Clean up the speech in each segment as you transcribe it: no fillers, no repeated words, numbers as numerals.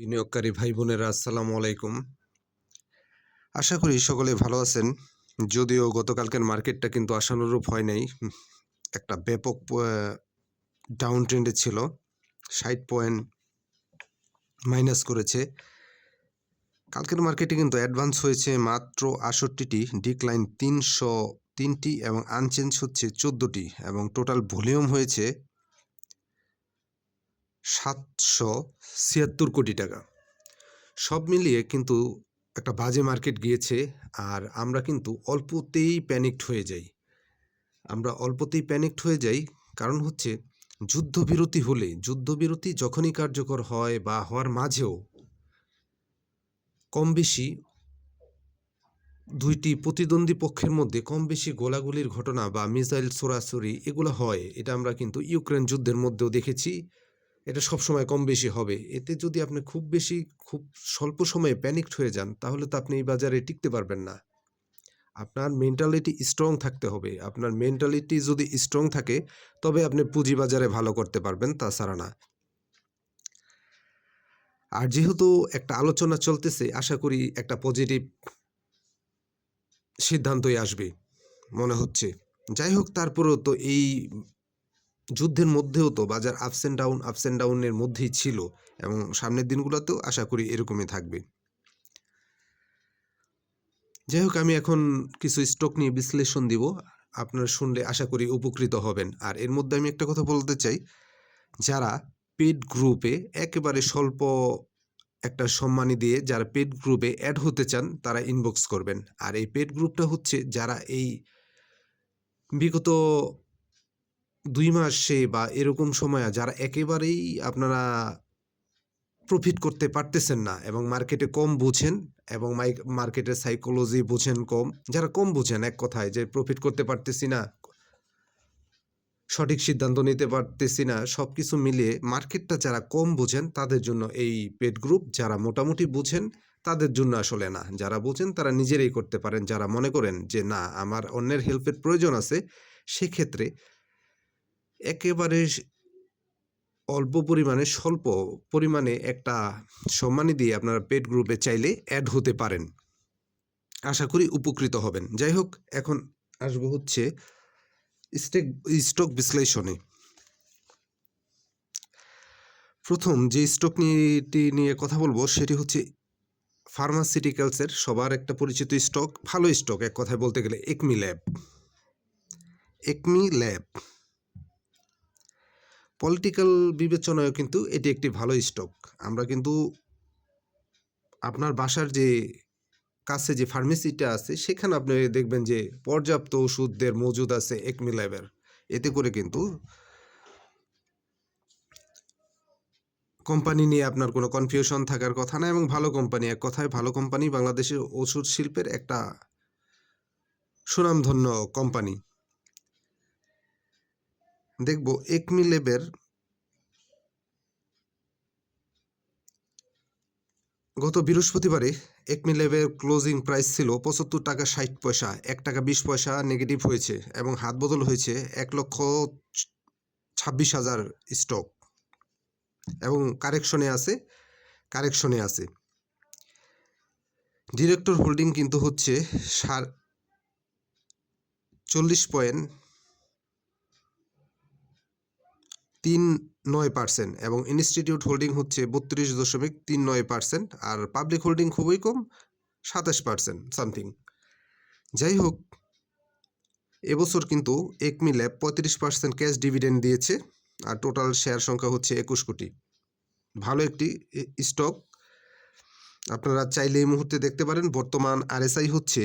বিনিয়োগকারী ভাই বোনেরা আসসালামু আলাইকুম। আশা করি সকলে ভালো আছেন। যদিও গতকালকের মার্কেটটা কিন্তু আশানুরূপ হয় নাই। একটা ব্যাপক ডাউন ট্রেন্ডে ছিল। ৬০ পয়েন্ট মাইনাস করেছে। কালকের মার্কেটে কিন্তু অ্যাডভান্স হয়েছে মাত্র ৬৮টি, ডিক্লাইন ৩০৩টি এবং আনচেঞ্জ হচ্ছে ১৪টি এবং টোটাল ভলিউম হয়েছে ৭৭৬ কোটি টাকা। সব মিলিয়ে কিন্তু একটা বাজে মার্কেট গিয়েছে। আর আমরা কিন্তু অল্পতেই প্যানিকড হয়ে যাই। কারণ হচ্ছে যুদ্ধবিরতি যখনই কার্যকর হয় বা হওয়ার মাঝেও কম বেশি দুইটি প্রতিদ্বন্দ্বী পক্ষের মধ্যে কম বেশি গোলাগুলির ঘটনা বা মিসাইল ছোড়াছড়ি এগুলো হয়। এটা আমরা কিন্তু ইউক্রেন যুদ্ধের মধ্যেও দেখেছি। এটা সবসময় কম বেশি হবে। এতে যদি আপনি খুব স্বল্প সময়ে প্যানিকড হয়ে যান, তাহলে তো আপনি এই বাজারে টিকতে পারবেন না। আপনার মেন্টালিটি স্ট্রং থাকতে হবে। আপনার মেন্টালিটি যদি স্ট্রং থাকে, তবে আপনি পুঁজিবাজারে ভালো করতে পারবেন, তাছাড়া না। আর যেহেতু একটা আলোচনা চলতেছে, আশা করি একটা পজিটিভ সিদ্ধান্তই আসবে মনে হচ্ছে। যাই হোক, তারপরেও তো এই যুদ্ধের মধ্যেও তো বাজার আপস অ্যান্ড ডাউনের মধ্যেই ছিল এবং সামনের দিনগুলোতেও আশা করি এরকমই থাকবে। যাই হোক, আমি এখন কিছু স্টক নিয়ে বিশ্লেষণ দিব। আপনারা শুনলে আশা করি উপকৃত হবেন। আর এর মধ্যে আমি একটা কথা বলতে চাই, যারা পেড গ্রুপে একেবারে স্বল্প একটা সম্মানী দিয়ে যারা পেড গ্রুপে অ্যাড হতে চান, তারা ইনবক্স করবেন। আর এই পেড গ্রুপটা হচ্ছে যারা এই বিগত ২ মাসে বা এরকম সময়ে যারা একেবারেই আপনারা প্রফিট করতে পারতেছেন না এবং মার্কেটে কম বুঝেন এবং মার্কেটের সাইকোলজি বুঝেন কম। যারা কম বুঝেন, এক কথায় যে প্রফিট করতে পারতেছি না, সঠিক সিদ্ধান্ত নিতে পারতেছি না, সবকিছু মিলিয়ে মার্কেটটা যারা কম বুঝেন তাদের জন্য এই পেড গ্রুপ। যারা মোটামুটি বুঝেন তাদের জন্য আসলে না। যারা বুঝেন তারা নিজেরাই করতে পারেন। যারা মনে করেন যে না, আমার অন্যের হেল্পের প্রয়োজন আছে, সেক্ষেত্রে একেবারে স্বল্প পরিমাণে একটা সম্মানী দিয়ে আপনারা পেড গ্রুপে চাইলে অ্যাড হতে পারেন। আশা করি উপকৃত হবেন। যাই হোক, এখন আসবো হচ্ছে স্টক বিশ্লেষণে। প্রথম যে স্টক নিয়ে কথা বলবো সেটি হচ্ছে ফার্মাসিউটিক্যালসের সবার একটা পরিচিত স্টক, ভালো স্টক এক কথায় বলতে গেলে, একমি ল্যাব। পলিটিক্যাল বিবেচনায়ও কিন্তু এটি একটি ভালো স্টক। আমরা কিন্তু আপনার বাসার যে কাছে যে ফার্মেসিটা আছে, সেখানে আপনি দেখবেন যে পর্যাপ্ত ওষুধের মজুদ আছে একমি ল্যাবের। এতে করে কিন্তু কোম্পানি নিয়ে আপনার কোনো কনফিউশন থাকার কথা না এবং ভালো কোম্পানি, এক কথায় ভালো কোম্পানি, বাংলাদেশের ওষুধ শিল্পের একটা সুনামধন্য কোম্পানি। দেখব একমি ল্যাবের গত বৃহস্পতিবারে একমি ল্যাবের ক্লোজিং প্রাইস ছিল ৭৫ টাকা ৬০ পয়সা, ১ টাকা ২০ পয়সা নেগেটিভ হয়েছে এবং হাত বদল হয়েছে ১,২৬,০০০ স্টক এবং কারেকশনে আছে। ডিরেক্টর হোল্ডিং কিন্তু হচ্ছে 40.39% এবং ইনস্টিটিউট হোল্ডিং হচ্ছে 32.39%, আর পাবলিক হোল্ডিং খুবই কম, 27% সামথিং। যাই হোক, এবছর কিন্তু একমি ল্যাব 35% ক্যাশ ডিভিডেন্ড দিয়েছে আর টোটাল শেয়ার সংখ্যা হচ্ছে ২১ কোটি। ভালো একটি স্টক, আপনারা চাইলে এই মুহূর্তে দেখতে পারেন। বর্তমান আরএসআই হচ্ছে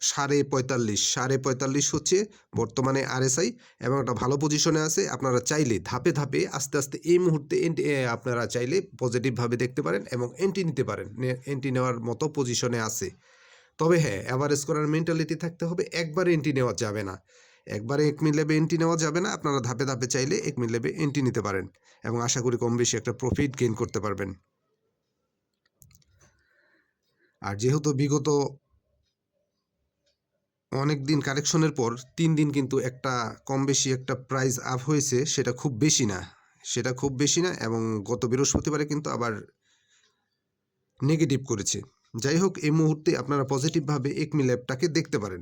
৪৫.৪৫ হচ্ছে বর্তমানে আরএসআই এবং একটা ভালো পজিশনে আছে। আপনারা চাইলে ধাপে ধাপে আস্তে আস্তে এই মুহূর্তে আপনারা চাইলে পজিটিভভাবে দেখতে পারেন এবং এন্ট্রি নিতে পারেন। এন্ট্রি নেওয়ার মতো পজিশনে আছে। তবে হ্যাঁ, অ্যাভারেজ করার মেন্টালিটি থাকতে হবে। একবারে এন্ট্রি নেওয়া যাবে না, একবারে একমি ল্যাবে এন্ট্রি নেওয়া যাবে না। আপনারা ধাপে ধাপে চাইলে একমি ল্যাবে এন্ট্রি নিতে পারেন এবং আশা করি কম বেশি একটা প্রফিট গেইন করতে পারবেন। আর যেহেতু বিগত অনেক দিন কারেকশনের পর ৩ দিন কিন্তু একটা কম বেশি একটা প্রাইস আপ হয়েছে, সেটা খুব বেশি না। সেটা খুব বেশি না, এবং গত বৃহস্পতিবারে কিন্তু আবার নেগেটিভ করেছে। যাই হোক, এই মুহূর্তে আপনারা পজিটিভভাবে একমি ল্যাবটাকে দেখতে পারেন।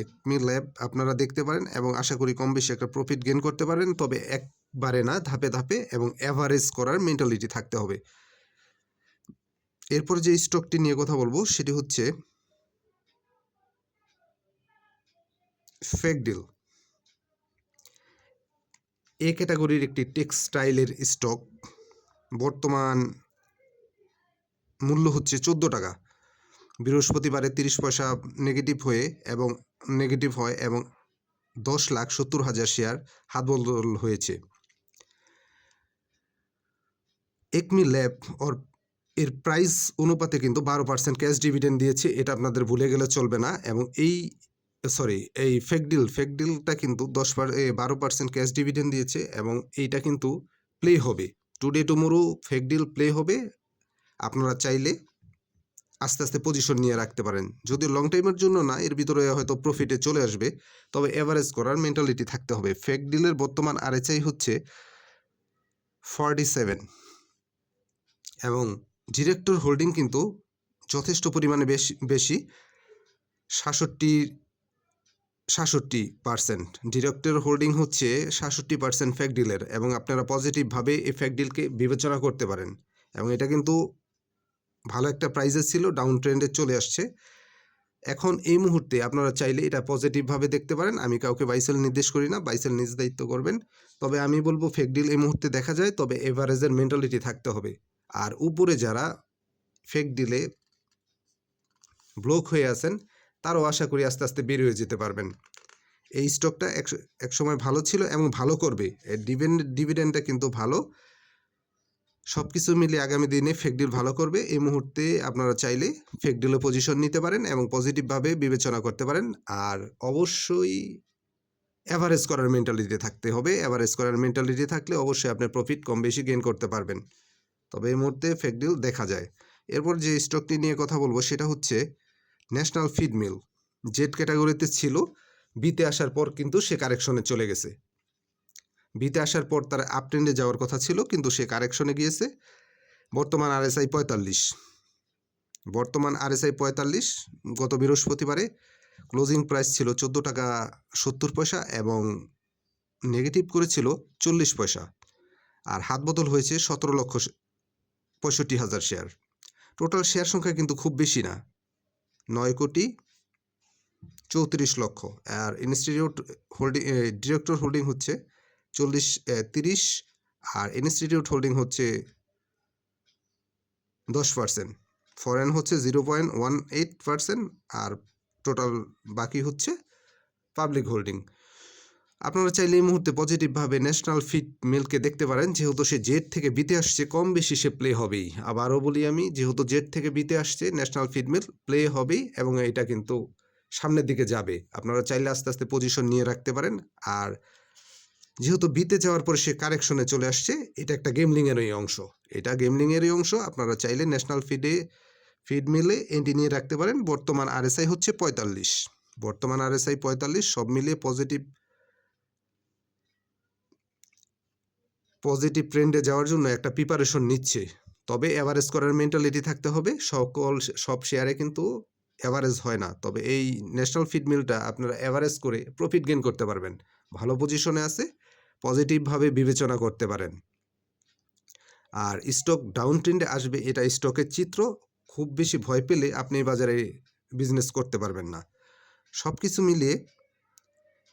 একমি ল্যাব আপনারা দেখতে পারেন এবং আশা করি কম বেশি একটা প্রফিট গেইন করতে পারেন, তবে একবারে না, ধাপে ধাপে এবং অ্যাভারেজ করার মেন্টালিটি থাকতে হবে। এরপর যে স্টকটি নিয়ে কথা বলবো সেটি হচ্ছে ফেকডিল। এ ক্যাটাগরির একটি টেক্সটাইলের স্টক। বর্তমান মূল্য হচ্ছে 14 টাকা। বৃহস্পতিবারে 30 পয়সা নেগেটিভ হয় এবং 10,70,000 শেয়ার হাতবদল হয়েছে। একমি ল্যাব এর প্রাইস অনুপাতে কিন্তু 12% ক্যাশ ডিভিডেন্ড দিয়েছে, এটা আপনাদের ভুলে গেলে চলবে না। এবং এই ফেকডিলটা কিন্তু 12% ক্যাশ ডিভিডেন্ড দিয়েছে এবং এইটা কিন্তু প্লে হবে টুডে টুমোরো। ফেকডিল প্লে হবে, আপনারা চাইলে আস্তে আস্তে পজিশন নিয়ে রাখতে পারেন। যদি লং টাইমের জন্য না, এর ভিতরে হয়তো প্রফিটে চলে আসবে, তবে এভারেজ করার মেন্টালিটি থাকতে হবে। ফেকডিলের বর্তমান আরএসআই হচ্ছে 47 এবং ডিরেক্টর হোল্ডিং কিন্তু যথেষ্ট পরিমাণে বেশি 66%। ডিরেক্টর হোল্ডিং হচ্ছে 66% ফ্যাকডিলের, এবং আপনারা পজিটিভভাবে এই ফ্যাকডিলকে বিবেচনা করতে পারেন। এবং এটা কিন্তু ভালো একটা প্রাইসে ছিল, ডাউন ট্রেন্ডে চলে আসছে। এখন এই মুহূর্তে আপনারা চাইলে এটা পজিটিভভাবে দেখতে পারেন। আমি কাউকে বাইসেল নির্দেশ করি না, বাইসেল নিজ দায়িত্ব করবেন। তবে আমি বলবো ফেকডিল এই মুহূর্তে দেখা যায়, তবে এভারেজের মেন্টালিটি থাকতে হবে। আর উপরে যারা ফেকডিলে ব্লক হয়ে আছেন, তারও আশা করি আস্তে আস্তে বের হয়ে যেতে পারবেন। এই স্টকটা এক সময় ভালো ছিল এবং ভালো করবে, ডিভিডেন্ডটা কিন্তু ভালো। সব কিছু মিলিয়ে আগামী দিনে ফেকডিল ভালো করবে। এই মুহূর্তে আপনারা চাইলে ফেকডিলে পজিশন নিতে পারেন এবং পজিটিভভাবে বিবেচনা করতে পারেন। আর অবশ্যই অ্যাভারেজ করার মেন্টালিটি থাকতে হবে। অ্যাভারেজ করার মেন্টালিটি থাকলে অবশ্যই আপনার প্রফিট কম বেশি গেইন করতে পারবেন। তবে এই মুহূর্তে ফেকডিল দেখা যায়। এরপর যে স্টকটি নিয়ে কথা বলবো সেটা হচ্ছে ন্যাশনাল ফিড মিল। জেড ক্যাটাগরিতে ছিল, বিতে আসার পর কিন্তু সে কারেকশনে চলে গেছে। বিতে আসার পর তার আপ ট্রেন্ডে যাওয়ার কথা ছিল, কিন্তু সে কারেকশনে গিয়েছে। বর্তমান আরএসআই 45। গত বৃহস্পতিবারে ক্লোজিং প্রাইস ছিল 14 টাকা 70 পয়সা এবং নেগেটিভ করেছিল 40 পয়সা। আর হাত বদল হয়েছে 17,65,000 শেয়ার। টোটাল শেয়ার সংখ্যা কিন্তু খুব বেশি না, 9,34,00,000। আর ডিরেক্টর হোল্ডিং হচ্ছে 30, আর ইনস্টিটিউট হোল্ডিং হচ্ছে 10%। ফরেন হচ্ছে 0.18%, আর টোটাল বাকি হচ্ছে পাবলিক হোল্ডিং। আপনারা চাইলে এই মুহূর্তে পজিটিভভাবে ন্যাশনাল ফিড মিলকে দেখতে পারেন, যেহেতু সে জেড থেকে বিতে আসছে, কম বেশি সে প্লে হবেই। আবারও বলি আমি, যেহেতু জেড থেকে বিতে আসছে, ন্যাশনাল ফিড মিল প্লে হবেই এবং এটা কিন্তু সামনের দিকে যাবে। আপনারা চাইলে আস্তে আস্তে পজিশন নিয়ে রাখতে পারেন। আর যেহেতু বিতে যাওয়ার পরে সে কারেকশনে চলে আসছে, এটা একটা গেমলিংয়েরই অংশ। আপনারা চাইলে ন্যাশনাল ফিড মিলে এন্ট্রি নিয়ে রাখতে পারেন। বর্তমান আরএসআই হচ্ছে 45। সব মিলিয়ে পজিটিভ ট্রেন্ডে যাওয়ার জন্য একটা প্রিপারেশন নিচ্ছে। তবে অ্যাভারেজ করার মেন্টালিটি থাকতে হবে। সব শেয়ারে কিন্তু অ্যাভারেজ হয় না, তবে এই ন্যাশনাল ফিড মিলটা আপনারা অ্যাভারেজ করে প্রফিট গেইন করতে পারবেন। ভালো পজিশনে আছে, পজিটিভভাবে বিবেচনা করতে পারেন। আর স্টক ডাউন ট্রেন্ডে আসবে, এটা স্টকের চিত্র। খুব বেশি ভয় পেলে আপনি বাজারে বিজনেস করতে পারবেন না। সব কিছু মিলিয়ে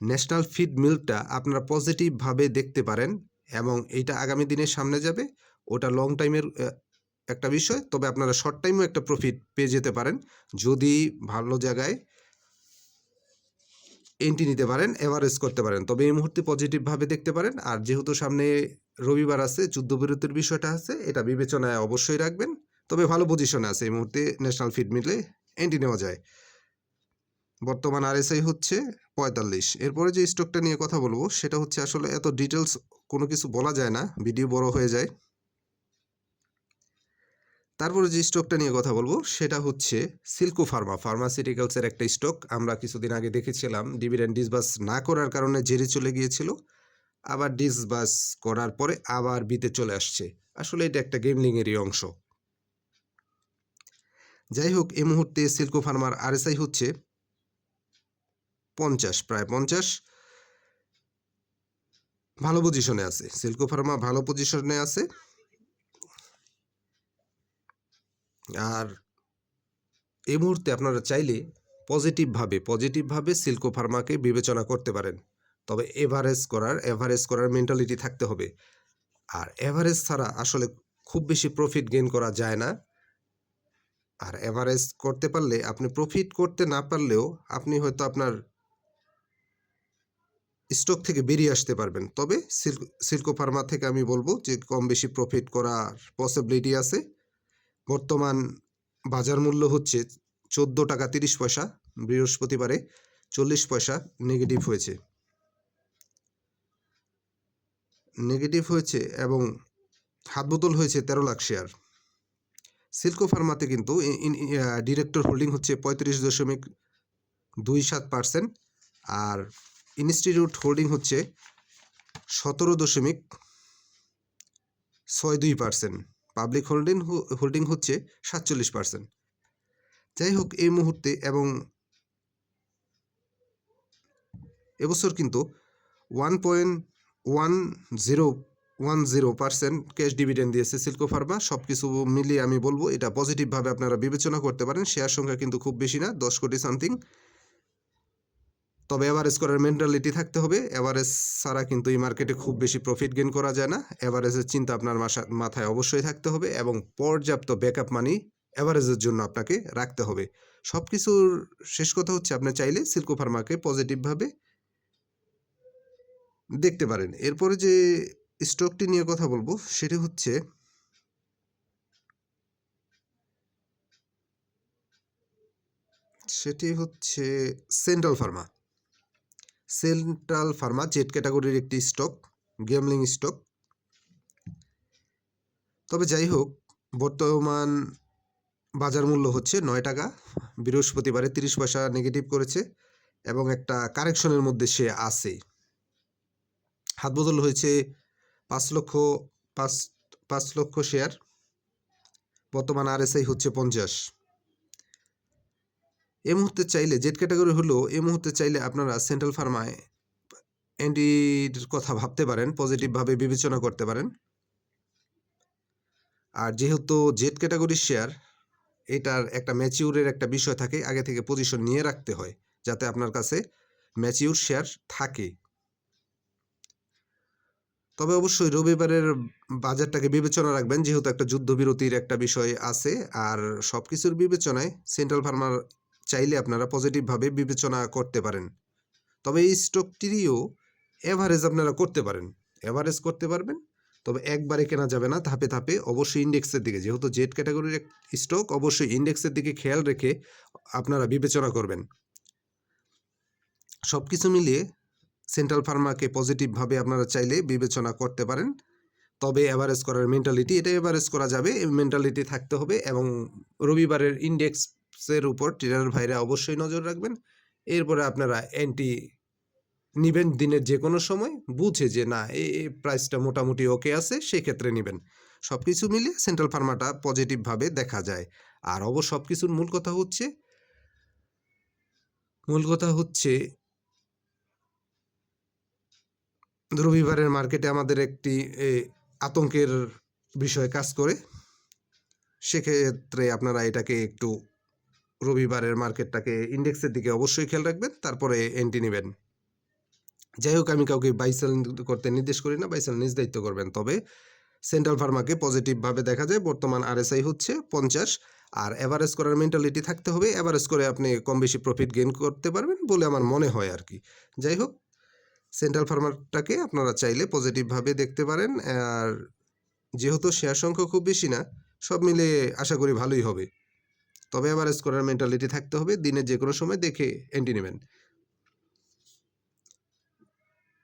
ন্যাশনাল ফিড মিলটা আপনারা পজিটিভভাবে দেখতে পারেন এবং এইটা আগামী দিনের সামনে যাবে। ওটা লং টাইমের একটা বিষয়, তবে আপনারা শর্ট টাইমেও একটা প্রফিট পেয়ে যেতে পারেন যদি ভালো জায়গায় এন্ট্রি নিতে পারেন, এভারেজ করতে পারেন। তবে এই মুহূর্তে পজিটিভভাবে দেখতে পারেন। আর যেহেতু সামনে রবিবার আছে, যুদ্ধবিরতির বিষয়টা আছে, এটা বিবেচনায় অবশ্যই রাখবেন। তবে ভালো পজিশনে আছে এই মুহূর্তে, ন্যাশনাল ফিড মিলে এন্ট্রি নেওয়া যায়। বর্তমান আরএসআই হচ্ছে 45। এরপরে যে স্টকটা নিয়ে কথা বলবো সেটা হচ্ছে, আসলে এত ডিটেলস কোনো কিছু বলা যায় না, ভিডিও বড় হয়ে যায়। তারপরে যে স্টকটা নিয়ে কথা বলবো সেটা হচ্ছে সিল্কো ফার্মাসিউটিক্যালসের একটা স্টক। আমরা কিছুদিন আগে দেখেছিলাম ডিভিডেন্ড ডিসবার্স না করার কারণে জেরে চলে গিয়েছিল। আবার ডিসবাস করার পরে আবার বিতে চলে আসছে। আসলে এটা একটা গেমলিংয়েরই অংশ। যাই হোক, এই মুহূর্তে সিল্কো ফার্মার আরএসআই হচ্ছে 50, প্রায় 50। ভালো পজিশনে আছে সিল্কো ফার্মা, ভালো পজিশনে আছে। আর এই মুহূর্তে আপনারা চাইলে পজিটিভভাবে সিল্কো ফার্মাকে বিবেচনা করতে পারেন। তবে এভারেজ করার মেন্টালিটি থাকতে হবে। আর এভারেজ ছাড়া আসলে খুব বেশি প্রফিট গেইন করা যায় না। আর এভারেজ করতে পারলে, আপনি প্রফিট করতে না পারলেও আপনি হয়তো আপনার স্টক থেকে বেরিয়ে আসতে পারবেন। তবে সিল্কো ফার্মা থেকে আমি বলবো যে কম বেশি প্রফিট করার পসিবিলিটি আছে। বর্তমান বাজার মূল্য হচ্ছে 14 টাকা 30 পয়সা। বৃহস্পতিবারে 40 পয়সা নেগেটিভ হয়েছে এবং হাত বদল হয়েছে 13 লাখ শেয়ার। সিল্কো ফার্মাতে কিন্তু ডিরেক্টর হোল্ডিং হচ্ছে 35.27%, আর ইনস্টিটিউট হোল্ডিং হচ্ছে 17.62%। পাবলিক হোল্ডিং হচ্ছে 47%। যাই হোক, এই মুহূর্তে এবং এবছর কিন্তু 1.10% ক্যাশ ডিভিডেন্ড দিয়েছে সিল্কো ফার্মা। সব কিছু মিলিয়ে আমি বলবো এটা পজিটিভভাবে আপনারা বিবেচনা করতে পারেন। শেয়ার সংখ্যা কিন্তু খুব বেশি না, 10 কোটি সামথিং। তবে এভারেজ করার মেন্টালিটি থাকতে হবে। এভারেজ ছাড়া কিন্তু এই মার্কেটে খুব বেশি প্রফিট গেইন করা যায় না। এভারেজের চিন্তা আপনার মাথায় অবশ্যই থাকতে হবে এবং পর্যাপ্ত ব্যাকআপ মানি এভারেজের জন্য আপনাকে রাখতে হবে। সব কিছুর শেষ কথা হচ্ছে, আপনি চাইলে সিল্কো ফার্মাকে পজিটিভভাবে দেখতে পারেন। এরপরে যে স্টকটি নিয়ে কথা বলবো সেটি হচ্ছে সেন্ট্রাল ফার্মা জেড ক্যাটাগরির একটি স্টক, গেমলিং স্টক। তবে যাই হোক, বর্তমান বাজার মূল্য হচ্ছে 9 টাকা। বৃহস্পতিবারে 30 পয়সা নেগেটিভ করেছে এবং একটা কারেকশনের মধ্যে সে আছে। হাত বদল হয়েছে 5 লক্ষ শেয়ার। বর্তমান আরএসআই হচ্ছে 50। এই মুহূর্তে চাইলে জেড ক্যাটাগরি হলেও এই মুহূর্তে চাইলে আপনারা সেন্ট্রাল ফার্মায় এন্ট্রির কথা ভাবতে পারেন, পজিটিভভাবে বিবেচনা করতে পারেন। আর যেহেতু জেড ক্যাটাগরির শেয়ার, এটার একটা ম্যাচিউরের একটা বিষয় থাকে, আগে থেকে পজিশন নিয়ে রাখতে হয় যাতে আপনার কাছে ম্যাচিউর শেয়ার থাকে। তবে অবশ্যই রবিবারের বাজারটাকে বিবেচনা রাখবেন, যেহেতু একটা যুদ্ধবিরতির একটা বিষয় আছে। আর সব কিছুর বিবেচনায় সেন্ট্রাল ফার্মার চাইলে আপনারা পজিটিভভাবে বিবেচনা করতে পারেন। তবে এই স্টকটিরও এভারেজ আপনারা করতে পারেন, এভারেজ করতে পারবেন। তবে একবারে কেনা যাবে না, ধাপে ধাপে অবশ্যই ইন্ডেক্সের দিকে, যেহেতু জেড ক্যাটাগরির স্টক, অবশ্যই ইন্ডেক্সের দিকে খেয়াল রেখে আপনারা বিবেচনা করবেন। সব কিছু মিলিয়ে সেন্ট্রাল ফার্মাকে পজিটিভভাবে আপনারা চাইলে বিবেচনা করতে পারেন। তবে এভারেজ করার মেন্টালিটি, এটা এভারেজ করা যাবে, মেন্টালিটি থাকতে হবে। এবং রবিবারের ইন্ডেক্সের উপর ট্রেডার ভাইরা অবশ্যই নজর রাখবেন। এরপরে আপনারা এন্ট্রি নিবেন দিনের যে কোনো সময়, বুঝে যে না এই প্রাইসটা মোটামুটি ওকে আছে, সেক্ষেত্রে নেবেন। সব কিছু মিলিয়ে সেন্ট্রাল ফার্মাটা পজিটিভভাবে দেখা যায়। আর সব কিছুর মূল কথা হচ্ছে রবিবারের মার্কেটে আমাদের একটি আতঙ্কের বিষয় কাজ করে। সেক্ষেত্রে আপনারা এটাকে একটু, রবিবারের মার্কেটটাকে ইন্ডেক্সের দিকে অবশ্যই খেয়াল রাখবেন, তারপরে এন্ট্রি নেবেন। যাই হোক, আমি কাউকে বাই সেল করতে নির্দেশ করি না, বাই সেল নিজ দায়িত্ব করবেন। তবে সেন্ট্রাল ফার্মাকে পজিটিভভাবে দেখা যায়। বর্তমান আরএসআই হচ্ছে 50। আর এভারেজ করার মেন্টালিটি থাকতে হবে। এভারেজ করে আপনি কম বেশি প্রফিট গেইন করতে পারবেন বলে আমার মনে হয় আর কি। যাই হোক, সেন্ট্রাল ফার্মারটাকে আপনারা চাইলে পজিটিভভাবে দেখতে পারেন। আর যেহেতু শেয়ার সংখ্যা খুব বেশি না, সব মিলে আশা করি ভালোই হবে। তবে এভারেজ করার মেন্টালিটি থাকতে হবে, দিনের যে কোনো সময় দেখে এন্ট্রি নেবেন।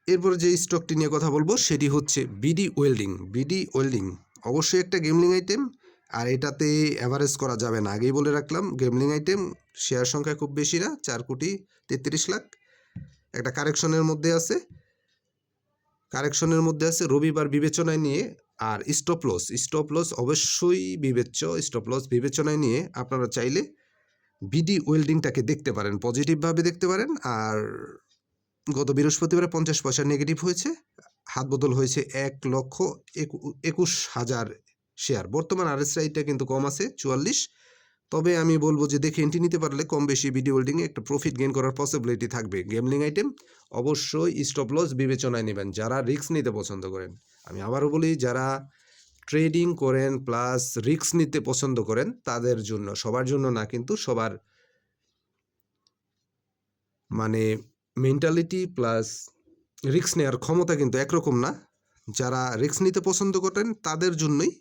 এরপর যে স্টকটি নিয়ে কথা বলবো সেটি হচ্ছে বিডি ওয়েল্ডিং। অবশ্যই একটা গেমলিং আইটেম, আর এটাতে অ্যাভারেজ করা যাবে না, আগেই বলে রাখলাম। গেমলিং আইটেম, শেয়ার সংখ্যা খুব বেশি না, 4 কোটি 33 লাখ। একটা কারেকশনের মধ্যে আছে। কারেকশনের মধ্যে আছে রবিবার বিবেচনায় নিয়ে। আর স্টপ লস অবশ্যই বিবেচ্য। স্টপ লস বিবেচনায় নিয়ে আপনারা চাইলে বিডি ওয়েল্ডিংটাকে দেখতে পারেন, পজিটিভভাবে দেখতে পারেন। আর গত বৃহস্পতিবারে 50 পয়সা নেগেটিভ হয়েছে, হাত বদল হয়েছে 1,21,000 শেয়ার। বর্তমান আরএসআইটা কিন্তু কম আছে 44। তবে আমি বলবো যে দেখে এন্ট্রি নিতে পারলে কম বেশি বিডি হোল্ডিংয়ে একটা প্রফিট গেইন করার পসিবিলিটি থাকবে। গেমলিং আইটেম অবশ্যই স্টপ লস বিবেচনায় নেবেন যারা রিস্ক নিতে পছন্দ করেন। আমি আবারও বলি, যারা ট্রেডিং করেন প্লাস রিস্ক নিতে পছন্দ করেন তাদের জন্য, সবার জন্য না কিন্তু, সবার মানে মেন্টালিটি প্লাস রিস্ক নেওয়ার ক্ষমতা কিন্তু একরকম না। যারা রিস্ক নিতে পছন্দ করেন তাদের জন্যই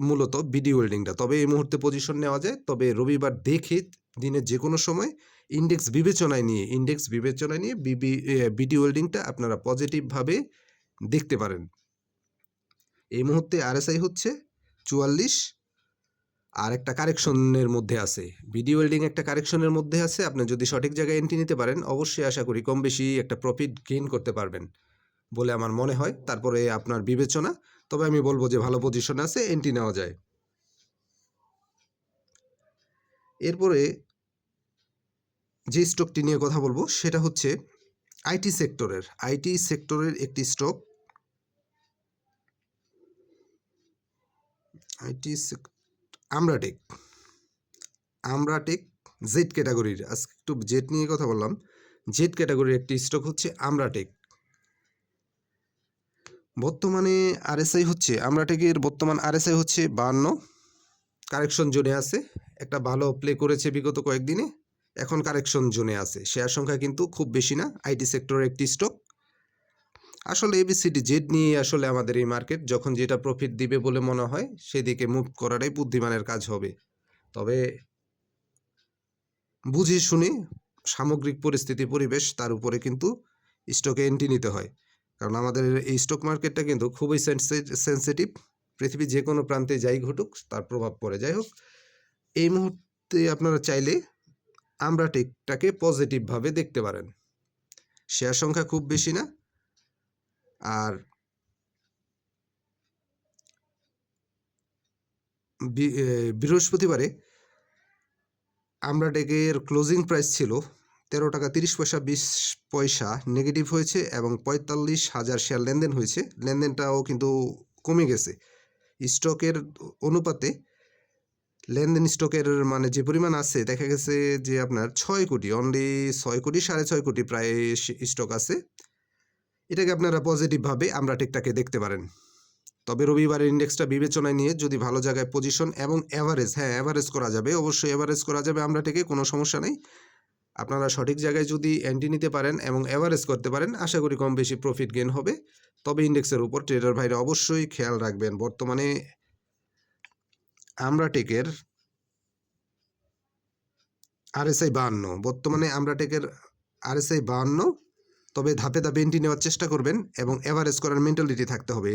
মূলত বিডি ওয়েল্ডিংটা। তবে এই মুহূর্তে পজিশন নেওয়া যায়, তবে রবিবার দেখে দিনের যে কোনো সময় ইন্ডেক্স বিবেচনায় নিয়ে বিডি ওয়েল্ডিংটা আপনারা পজিটিভভাবে দেখতে পারেন। এই মুহূর্তে আরএসআই হচ্ছে 44, আর একটা কারেকশনের মধ্যে আছে। বিডি ওয়েল্ডিং একটা কারেকশনের মধ্যে আছে। আপনি যদি সঠিক জায়গায় এন্ট্রি নিতে পারেন অবশ্যই আশা করি কম বেশি একটা প্রফিট গেইন করতে পারবেন বলে আমার মনে হয়। তারপরে আপনার বিবেচনা, তবে আমি বলবো যে ভালো পজিশন আছে, এন্ট্রি নেওয়া যায়। এরপরে যে স্টকটি নিয়ে কথা বলবো সেটা হচ্ছে আইটি সেক্টরের একটি স্টক। আমরাটেক জেড ক্যাটাগরির, আজকে একটু জেড নিয়ে কথা বললাম। জেড ক্যাটাগরির একটি স্টক হচ্ছে আমরাটেক। বর্তমানে আমরাটেকের বর্তমান আরএসআই হচ্ছে 52। কারেকশন জোনে আছে, একটা ভালো প্লে করেছে বিগত কয়েকদিনে, এখন কারেকশন জোনে আছে। শেয়ার সংখ্যা কিন্তু খুব বেশি না। আইটি সেক্টরের একটি স্টক। আসলে এবিসিডি জেড নিয়ে আসলে আমাদের এই মার্কেট, যখন যেটা প্রফিট দিবে বলে মনে হয় সেদিকে মুভ করাটাই বুদ্ধিমানের কাজ হবে। তবে বুঝে শুনে সামগ্রিক পরিস্থিতি পরিবেশ তার উপরে কিন্তু স্টকে এন্ট্রি নিতে হয়, কারণ আমাদের এই স্টক মার্কেটটা কিন্তু খুবই সেন্সিটিভ। পৃথিবীর যে কোনো প্রান্তে যাই ঘটুক তার প্রভাব পড়ে। যাই হোক, এই মুহূর্তে আপনারা চাইলে আমরাটেকটাকে পজিটিভভাবে দেখতে পারেন। শেয়ার সংখ্যা খুব বেশি না। আর বৃহস্পতিবারে আমরাটেকের ক্লোজিং প্রাইস ছিল 13 টাকা 30 পয়সা 20 পয়সা, নেগেটিভ হয়েছে এবং 45,000 শেয়ার লেনদেন হয়েছে। লেনদেনটাও কিন্তু কমে গেছে। স্টকের অনুপাতে লেনদেন স্টকের মানে যে পরিমাণ আছে, দেখা গেছে যে আপনার 6 কোটি, অনলি 6 কোটি 6.5 কোটি প্রায় স্টক আছে। এটাকে আপনারা পজিটিভভাবে আমরাটেকটাকে দেখতে পারেন। তবে রবিবারের ইন্ডেক্সটা বিবেচনায় নিয়ে যদি ভালো জায়গায় পজিশন এবং অ্যাভারেজ করা যাবে, অবশ্যই অ্যাভারেজ করা যাবে আমরাটেকে, কোনো সমস্যা নেই। আপনারা সঠিক জায়গায় যদি এন্ট্রি নিতে পারেন এবং অ্যাভারেজ করতে পারেন আশা করি কম বেশি প্রফিট গেইন হবে। তবে ইন্ডেক্সের উপর ট্রেডার ভাইরা অবশ্যই খেয়াল রাখবেন। বর্তমানে আমরাটেকের আরএসআই 52, তবে ধাপে ধাপে এন্ট্রি নেওয়ার চেষ্টা করবেন এবং অ্যাভারেজ করার মেন্টালিটি থাকতে হবে।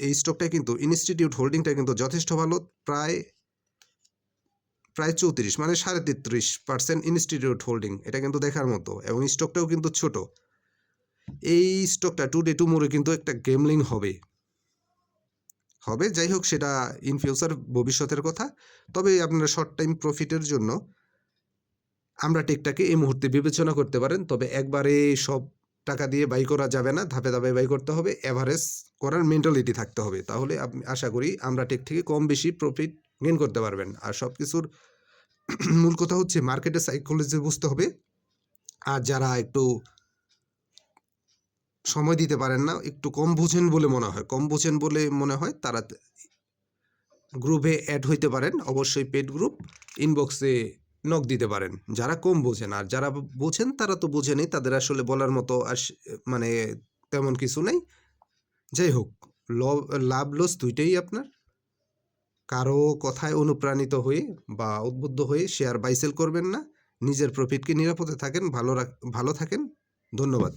এই স্টকটা কিন্তু ইনস্টিটিউট হোল্ডিংটা কিন্তু যথেষ্ট ভালো, প্রায় 34 মানে 33% ইনস্টিটিউট হোল্ডিং, এটা কিন্তু দেখার মতো। এবং স্টকটাও কিন্তু ছোট। এই স্টকটা টুডে টুমোরো কিন্তু একটা গেমলিং হবে। যাই হোক, সেটা ইন ফিউচার, ভবিষ্যতের কথা। তবে আপনারা শর্ট টাইম প্রফিটের জন্য আমরাটেকটাকে এই মুহূর্তে বিবেচনা করতে পারেন। তবে একবারে সব টাকা দিয়ে বাই করা যাবে না, ধাপে ধাপে বাই করতে হবে, অ্যাভারেজ করার মেন্টালিটি থাকতে হবে। তাহলে আপনি আশা করি আমরাটেক থেকে কম বেশি প্রফিট গেইন করতে পারবেন। আর সব কিছুর মূল কথা হচ্ছে মার্কেটের সাইকোলজি বুঝতে হবে। আর যারা একটু সময় দিতে পারেন না, একটু কম বুঝেন বলে মনে হয় তারা গ্রুপে অ্যাড হইতে পারেন। অবশ্যই পেড গ্রুপ, ইনবক্সে নক দিতে পারেন যারা কম বোঝেন। আর যারা বোঝেন তারা তো বোঝেনই, তাদের আসলে বলার মতো মানে তেমন কিছু নেই। যাই হোক, লাভ লস দুইটাই আপনার। কারো কথায় অনুপ্রাণিত হয়ে বা উদ্বুদ্ধ হয়ে শেয়ার বাই সেল করবেন না। নিজের প্রফিটকে নিরাপদে থাকেন, ভালো থাকেন। ধন্যবাদ।